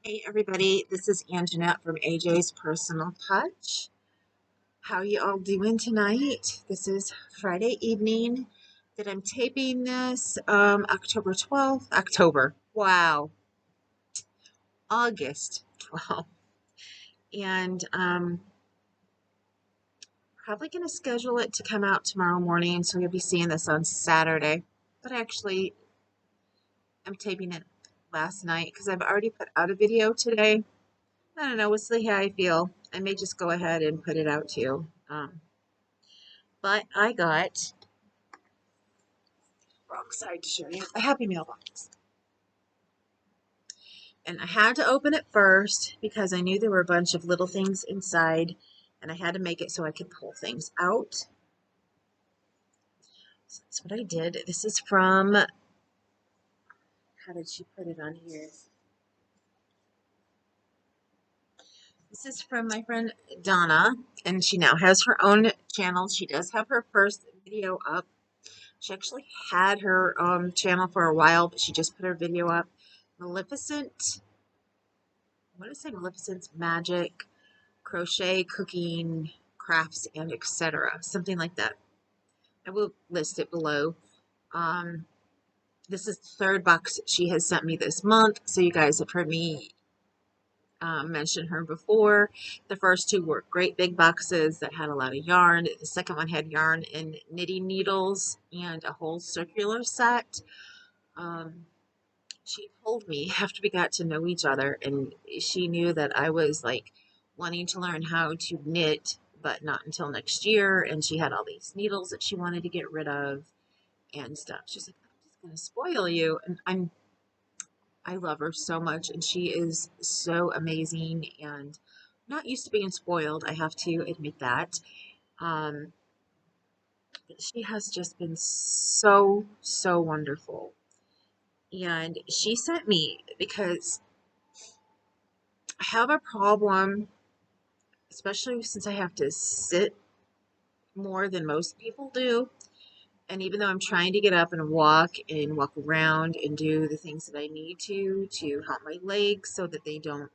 Hey everybody, this is Anjanette from AJ's Personal Touch. How you all doing tonight? This is Friday evening that I'm taping this, October 12th. Wow. August 12th. And probably going to schedule it to come out tomorrow morning, so you'll be seeing this on Saturday. But actually, I'm taping it last night because I've already put out a video today. I don't know, we'll see how I feel. I may just go ahead and put it out too. But I got, wrong side to show you, a Happy Meal box. And I had to open it first because I knew there were a bunch of little things inside and I had to make it so I could pull things out. So that's what I did. This is from, how did she put it on here? This is from my friend Donna, and she now has her own channel. She does have her first video up. She actually had her channel for a while, but she just put her video up. Maleficent, I want to say Maleficent's Magic, Crochet, Cooking, Crafts, and etc. Something like that. I will list it below. Um, this is the third box she has sent me this month, so you guys have heard me mention her before. The first two were great big boxes that had a lot of yarn. The second one had yarn and knitting needles and a whole circular set. She told me after we got to know each other, and she knew that I was like wanting to learn how to knit, but not until next year. And she had all these needles that she wanted to get rid of and stuff. She's like, I'm just gonna spoil you, and I love her so much, and she is so amazing. And I'm not used to being spoiled, I have to admit that. Um, but she has just been so wonderful. And she sent me because I have a problem, especially since I have to sit more than most people do. And even though I'm trying to get up and walk around and do the things that I need to help my legs so that they don't,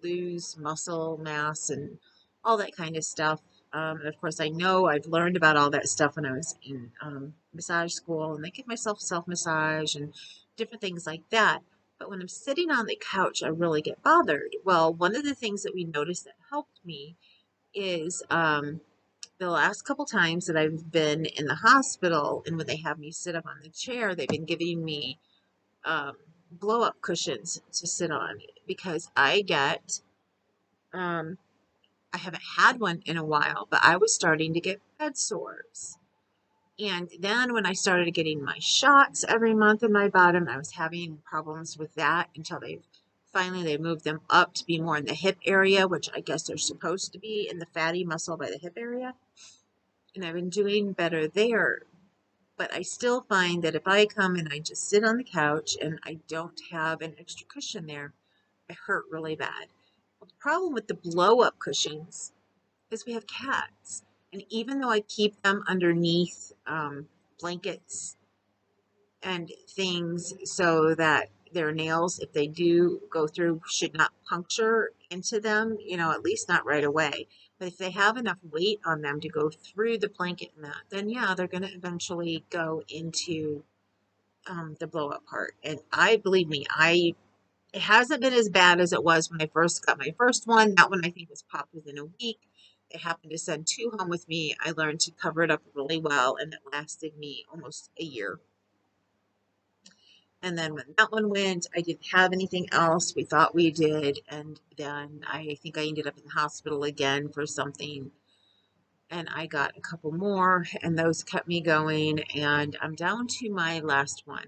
lose muscle mass and all that kind of stuff. And of course, I know I've learned about all that stuff when I was in massage school, and I give myself self massage and different things like that. But when I'm sitting on the couch, I really get bothered. Well, one of the things that we noticed that helped me is the last couple times that I've been in the hospital, and when they have me sit up on the chair, they've been giving me blow up cushions to sit on because um, I haven't had one in a while, but I was starting to get bed sores. And then when I started getting my shots every month in my bottom, I was having problems with that until they moved them up to be more in the hip area, which I guess they're supposed to be in the fatty muscle by the hip area. And I've been doing better there. But I still find that if I come and I just sit on the couch and I don't have an extra cushion there, I hurt really bad. Well, the problem with the blow up cushions is we have cats. And even though I keep them underneath blankets and things so that their nails, if they do go through, should not puncture into them, at least not right away. But if they have enough weight on them to go through the blanket and that, then yeah, they're going to eventually go into the blow up part. And believe me, it hasn't been as bad as it was when I first got my first one. That one I think was popped within a week. They happened to send two home with me. I learned to cover it up really well, and it lasted me almost a year. And then when that one went, I didn't have anything else. We thought we did. And then I think I ended up in the hospital again for something. And I got a couple more, and those kept me going. And I'm down to my last one.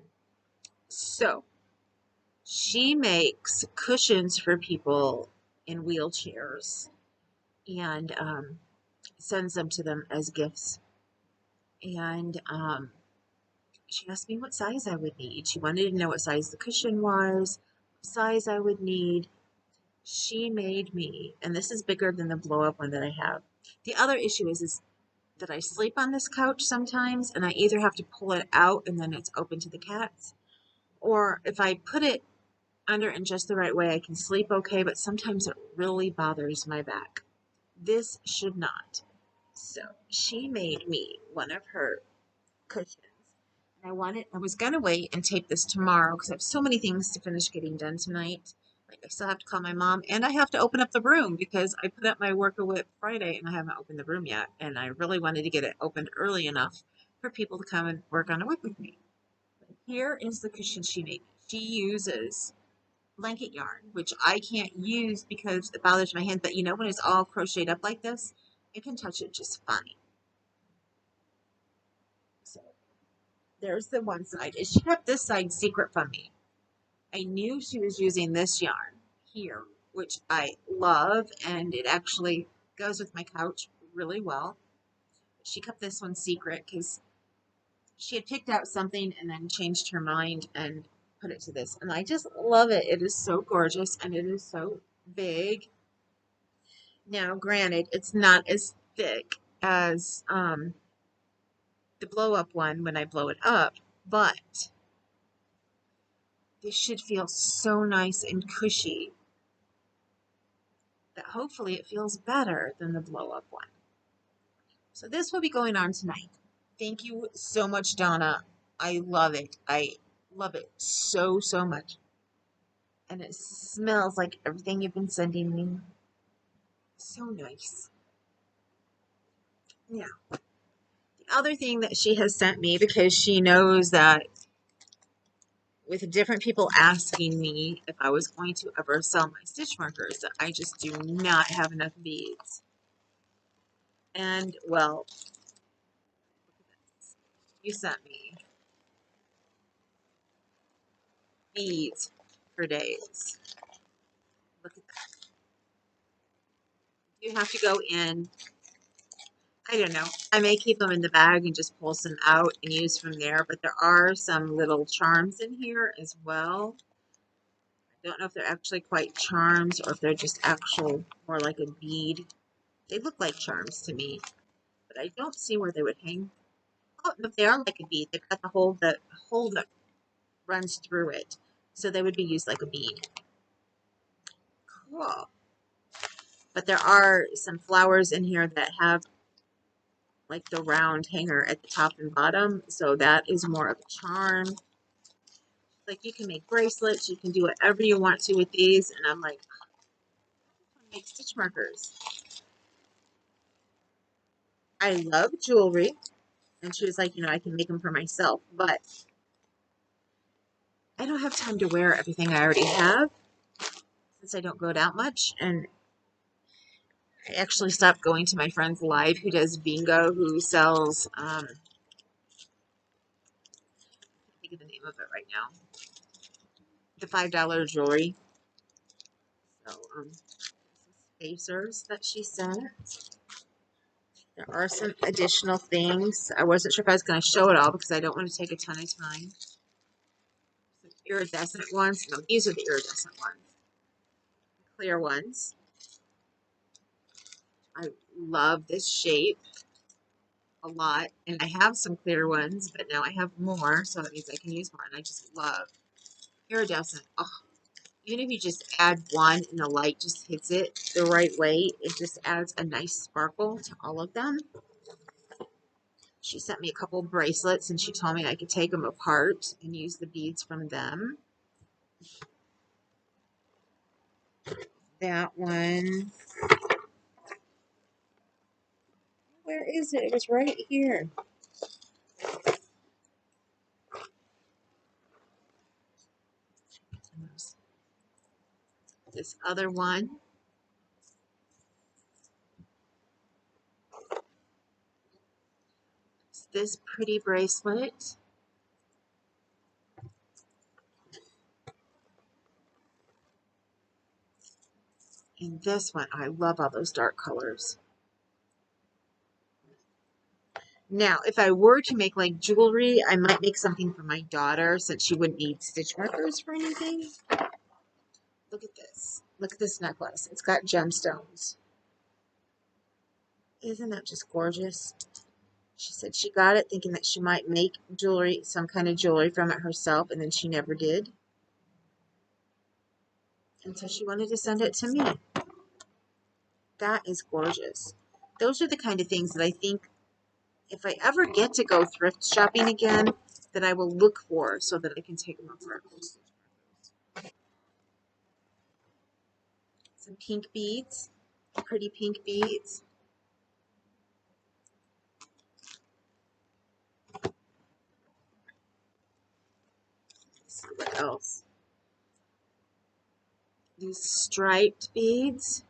So she makes cushions for people in wheelchairs and sends them to them as gifts. And she asked me what size I would need. She wanted to know what size the cushion was, what size I would need. She made me, and this is bigger than the blow up one that I have. The other issue is that I sleep on this couch sometimes, and I either have to pull it out and then it's open to the cats, or if I put it under in just the right way, I can sleep okay, but sometimes it really bothers my back. This should not. So she made me one of her cushions. And I was going to wait and tape this tomorrow because I have so many things to finish getting done tonight. Like I still have to call my mom and I have to open up the room because I put up my work away Friday and I haven't opened the room yet. And I really wanted to get it opened early enough for people to come and work on it with me. But here is the cushion she made. She uses blanket yarn, which I can't use because it bothers my hand. But you know, when it's all crocheted up like this, I can touch it just fine. So there's the one side. And she kept this side secret from me. I knew she was using this yarn here, which I love, and it actually goes with my couch really well. She kept this one secret because she had picked out something and then changed her mind and put it to this. And I just love it. It is so gorgeous and it is so big. Now, granted, it's not as thick as the blow up one when I blow it up, but this should feel so nice and cushy that hopefully it feels better than the blow up one. So this will be going on tonight. Thank you so much, Donna. I love it. I love it so, so much. And it smells like everything you've been sending me. So nice. Yeah. The other thing that she has sent me, because she knows that with different people asking me if I was going to ever sell my stitch markers, that I just do not have enough beads. And, well, you sent me beads for days. Look at that. You have to go in. I don't know. I may keep them in the bag and just pull some out and use from there, but there are some little charms in here as well. I don't know if they're actually quite charms or if they're just actual, more like a bead. They look like charms to me, but I don't see where they would hang. Oh, no, they are like a bead. They've got the hole that runs through it, so they would be used like a bead. Cool. But there are some flowers in here that have like the round hanger at the top and bottom, so that is more of a charm. Like you can make bracelets, you can do whatever you want to with these, and I'm like, I want to make stitch markers. I love jewelry, and she was like, you know, I can make them for myself, but I don't have time to wear everything I already have since I don't go out much, and I actually stopped going to my friend's live who does bingo, who sells, I can't think of the name of it right now, the $5 jewelry. So, some spacers that she sent. There are some additional things. I wasn't sure if I was going to show it all because I don't want to take a ton of time. Some iridescent ones. No, these are the iridescent ones. The clear ones. I love this shape a lot. And I have some clear ones, but now I have more, so that means I can use more. And I just love iridescent. Oh, even if you just add one and the light just hits it the right way, it just adds a nice sparkle to all of them. She sent me a couple bracelets and she told me I could take them apart and use the beads from them. That one. Where is it? It was right here. This other one. It's this pretty bracelet. And this one. I love all those dark colors. Now, if I were to make like jewelry, I might make something for my daughter since she wouldn't need stitch markers for anything. Look at this. Look at this necklace. It's got gemstones. Isn't that just gorgeous? She said she got it thinking that she might make jewelry, some kind of jewelry from it herself, and then she never did. until she wanted to send it to me. That is gorgeous. Those are the kind of things that I think if I ever get to go thrift shopping again, that I will look for so that I can take them apart. Some pink beads, pretty pink beads. Let's see what else. These striped beads.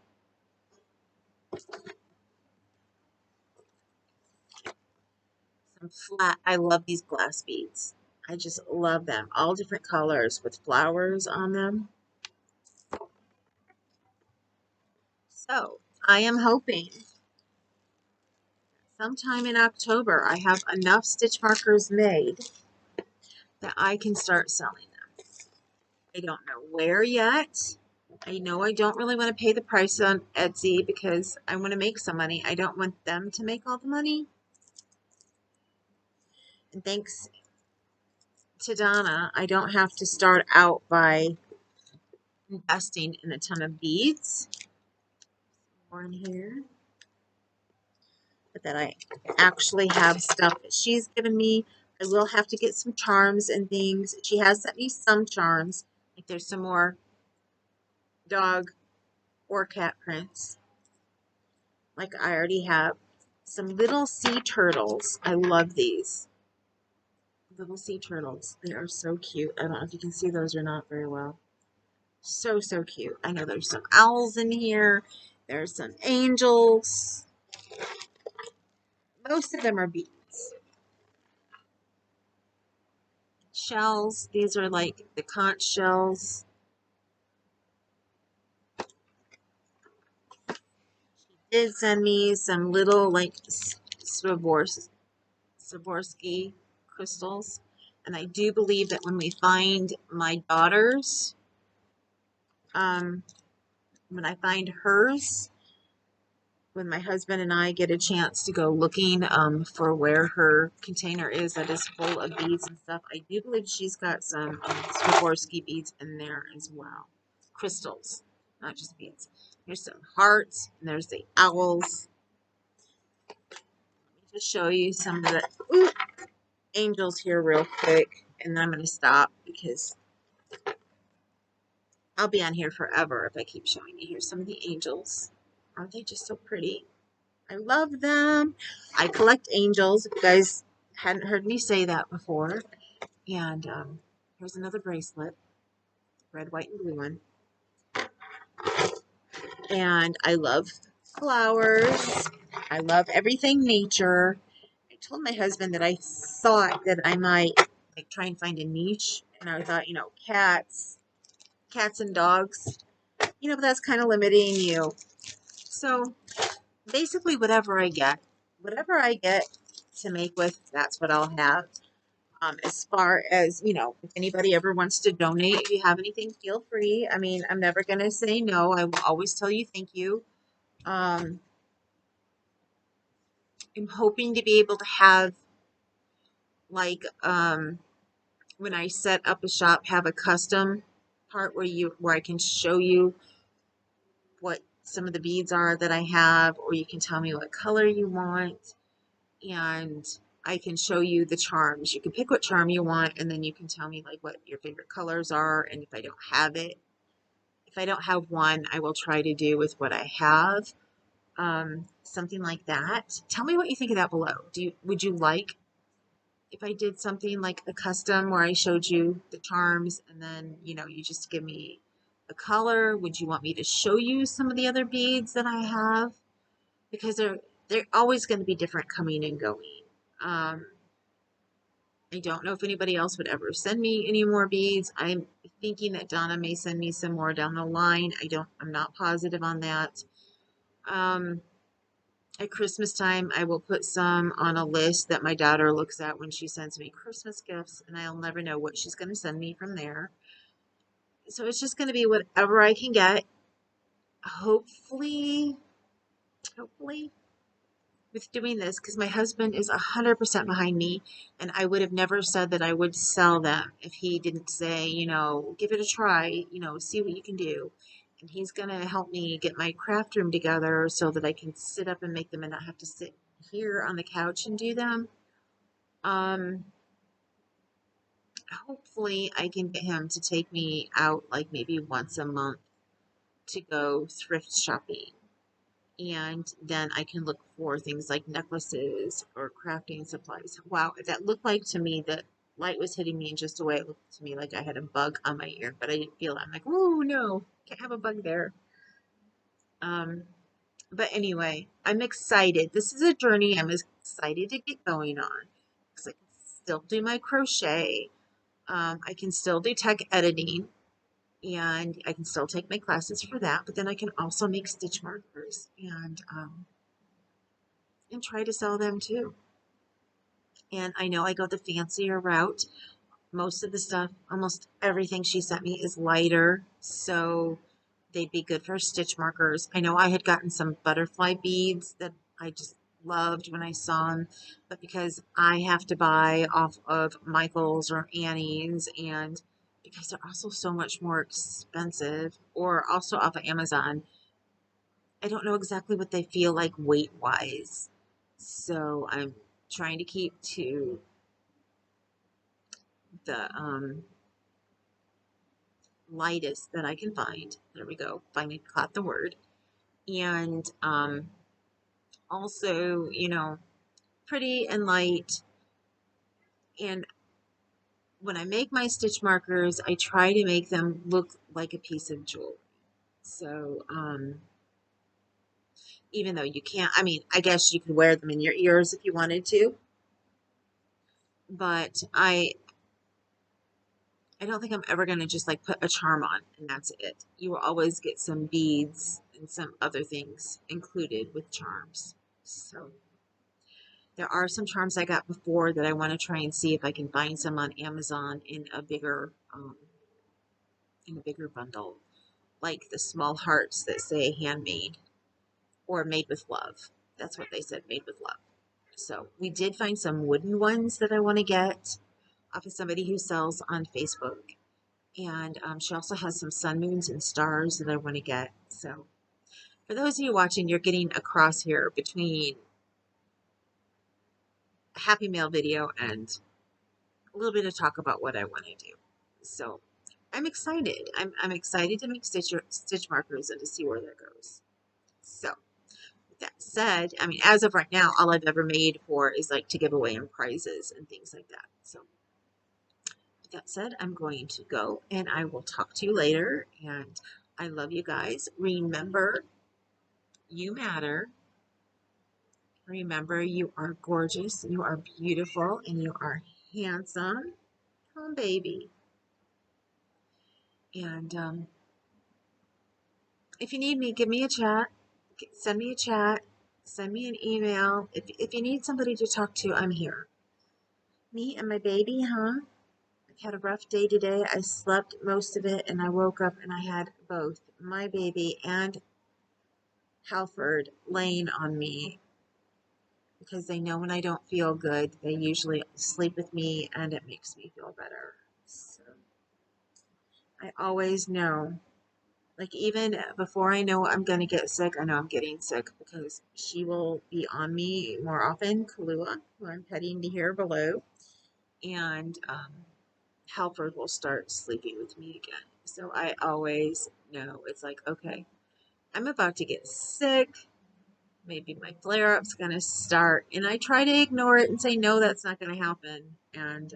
Some flat, I love these glass beads. I just love them. All different colors with flowers on them. So I am hoping sometime in October I have enough stitch markers made that I can start selling them. I don't know where yet. I know I don't really want to pay the price on Etsy because I want to make some money. I don't want them to make all the money. And thanks to Donna, I don't have to start out by investing in a ton of beads. More in here. But that I actually have stuff that she's given me. I will have to get some charms and things. She has sent me some charms. Like there's some more dog or cat prints. Like I already have some little sea turtles. I love these. Little sea turtles. They are so cute. I don't know if you can see those or not very well. So, so cute. I know there's some owls in here. There's some angels. Most of them are beads. Shells. These are like the conch shells. She did send me some little like Swarovski crystals. And I do believe that when we find my daughter's, when I find hers, when my husband and I get a chance to go looking for where her container is that is full of beads and stuff, I do believe she's got some Swarovski beads in there as well. Crystals, not just beads. Here's some hearts, and there's the owls. Let me just show you some of the angels here real quick, and then I'm going to stop because I'll be on here forever if I keep showing you. Here's some of the angels. Aren't they just so pretty? I love them. I collect angels, if you guys hadn't heard me say that before. And here's another bracelet, red, white, and blue one. And I love flowers. I love everything nature. I told my husband that I thought that I might like try and find a niche. And I thought, cats and dogs, but that's kind of limiting you. So basically whatever I get to make with, that's what I'll have. As far as, if anybody ever wants to donate, if you have anything, feel free. I mean, I'm never going to say no. I will always tell you thank you. I'm hoping to be able to have, like, when I set up a shop, have a custom part where I can show you what some of the beads are that I have, or you can tell me what color you want, and I can show you the charms. You can pick what charm you want, and then you can tell me like what your favorite colors are. And if I don't have it, if I don't have one, I will try to do with what I have. Something like that. Tell me what you think of that below. Would you like if I did something like a custom where I showed you the charms and then, you just give me a color? Would you want me to show you some of the other beads that I have? Because they're always going to be different coming and going. I don't know if anybody else would ever send me any more beads. I'm thinking that Donna may send me some more down the line. I'm not positive on that. At Christmas time, I will put some on a list that my daughter looks at when she sends me Christmas gifts, and I'll never know what she's going to send me from there. So it's just going to be whatever I can get. Hopefully, with doing this because my husband is 100% behind me, and I would have never said that I would sell them if he didn't say, give it a try, see what you can do. And he's going to help me get my craft room together so that I can sit up and make them and not have to sit here on the couch and do them. Um, Hopefully I can get him to take me out like maybe once a month to go thrift shopping. And then I can look for things like necklaces or crafting supplies. Wow, that looked like to me that light was hitting me in just a way. It looked to me like I had a bug on my ear, but I didn't feel it. I'm like, oh no, can't have a bug there. Um, but anyway, I'm excited. This is a journey I'm excited to get going on because I can still do my crochet. I can still do tech editing, and I can still take my classes for that. But then I can also make stitch markers and try to sell them too. And I know I go the fancier route. Most of the stuff, almost everything she sent me is lighter, so they'd be good for stitch markers. I know I had gotten some butterfly beads that I just loved when I saw them, but because I have to buy off of Michael's or Annie's, and because they're also so much more expensive, or also off of Amazon, I don't know exactly what they feel like weight wise. So I'm trying to keep to the lightest that I can find. There we go. Finally caught the word. And also, pretty and light. And when I make my stitch markers, I try to make them look like a piece of jewelry. So, even though you can't, I mean, I guess you could wear them in your ears if you wanted to, but I don't think I'm ever going to just like put a charm on and that's it. You will always get some beads and some other things included with charms. So there are some charms I got before that I want to try and see if I can find some on Amazon in a bigger bundle, like the small hearts that say handmade or made with love. That's what they said, made with love. So we did find some wooden ones that I want to get off of somebody who sells on Facebook. And she also has some sun, moons, and stars that I want to get. So for those of you watching, you're getting a cross here between a Happy Mail video and a little bit of talk about what I want to do. So I'm excited. I'm excited to make stitch markers and to see where that goes. So with that said, I mean, as of right now, all I've ever made for is like to give away in prizes and things like that. So with that said, I'm going to go and I will talk to you later. And I love you guys. Remember, you matter. Remember, you are gorgeous, you are beautiful, and you are handsome. Oh, baby. And if you need me, give me a chat. Send me a chat. Send me an email. If you need somebody to talk to, I'm here. Me and my baby, huh? I had a rough day today. I slept most of it, and I woke up and I had both my baby and Halford laying on me because they know when I don't feel good, they usually sleep with me and it makes me feel better. So I always know, like even before I know I'm going to get sick, I know I'm getting sick because she will be on me more often, Kalua, who I'm petting to here below, and Halford will start sleeping with me again. So I always know it's like, okay, I'm about to get sick. Maybe my flare-up's going to start, and I try to ignore it and say no, that's not going to happen, and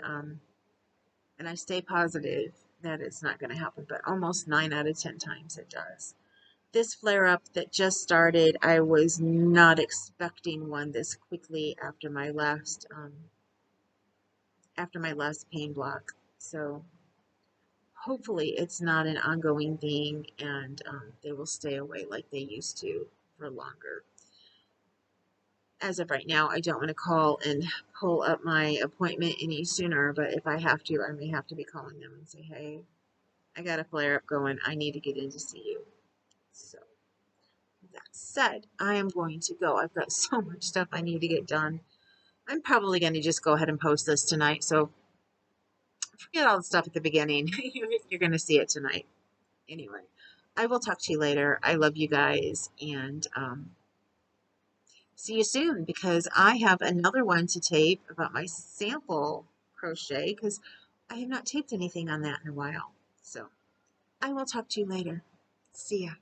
I stay positive that it's not going to happen, but almost 9 out of 10 times it does. This flare-up that just started, I was not expecting one this quickly after my last pain block. So hopefully it's not an ongoing thing, and they will stay away like they used to for longer. As of right now, I don't want to call and pull up my appointment any sooner, but if I have to, I may have to be calling them and say, hey, I got a flare up going. I need to get in to see you. So, that said, I am going to go. I've got so much stuff I need to get done. I'm probably going to just go ahead and post this tonight. So forget all the stuff at the beginning. You're going to see it tonight. Anyway, I will talk to you later. I love you guys, and see you soon, because I have another one to tape about my sample crochet, because I have not taped anything on that in a while. So I will talk to you later. See ya.